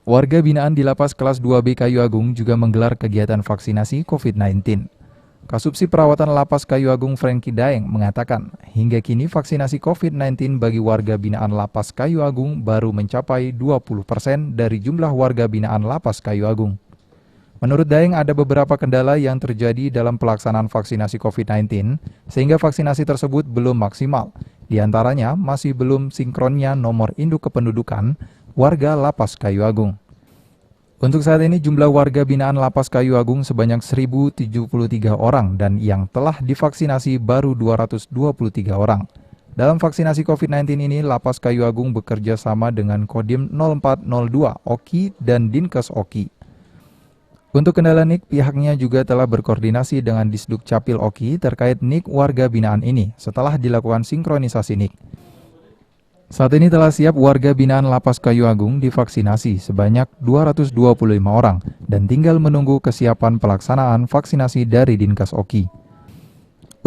Warga binaan di Lapas Kelas 2B Kayu Agung juga menggelar kegiatan vaksinasi COVID-19. Kasubsi Perawatan Lapas Kayu Agung Franky Daeng mengatakan, hingga kini vaksinasi COVID-19 bagi warga binaan Lapas Kayu Agung baru mencapai 20% dari jumlah warga binaan Lapas Kayu Agung. Menurut Daeng, ada beberapa kendala yang terjadi dalam pelaksanaan vaksinasi COVID-19, sehingga vaksinasi tersebut belum maksimal. Di antaranya, masih belum sinkronnya nomor induk kependudukan warga Lapas Kayu Agung. Untuk saat ini, jumlah warga binaan Lapas Kayu Agung sebanyak 1.073 orang dan yang telah divaksinasi baru 223 orang. Dalam vaksinasi COVID-19 ini, Lapas Kayu Agung bekerja sama dengan Kodim 0402 OKI dan Dinkes OKI. Untuk kendala NIK, pihaknya juga telah berkoordinasi dengan Disduk Capil OKI terkait NIK warga binaan ini setelah dilakukan sinkronisasi NIK. Saat ini telah siap warga binaan Lapas Kayu Agung divaksinasi sebanyak 225 orang dan tinggal menunggu kesiapan pelaksanaan vaksinasi dari Dinkes OKI.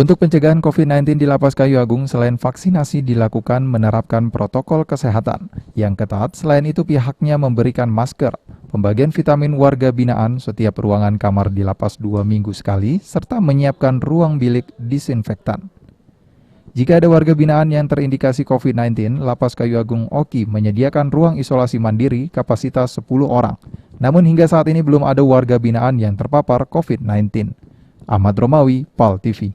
Untuk pencegahan COVID-19 di Lapas Kayu Agung, selain vaksinasi dilakukan menerapkan protokol kesehatan yang ketat. Selain itu, pihaknya memberikan masker, pembagian vitamin warga binaan setiap ruangan kamar di lapas 2 minggu sekali, serta menyiapkan ruang bilik disinfektan. Jika ada warga binaan yang terindikasi COVID-19, Lapas Kayu Agung OKI menyediakan ruang isolasi mandiri kapasitas 10 orang. Namun hingga saat ini belum ada warga binaan yang terpapar COVID-19. Ahmad Romawi, PAL TV.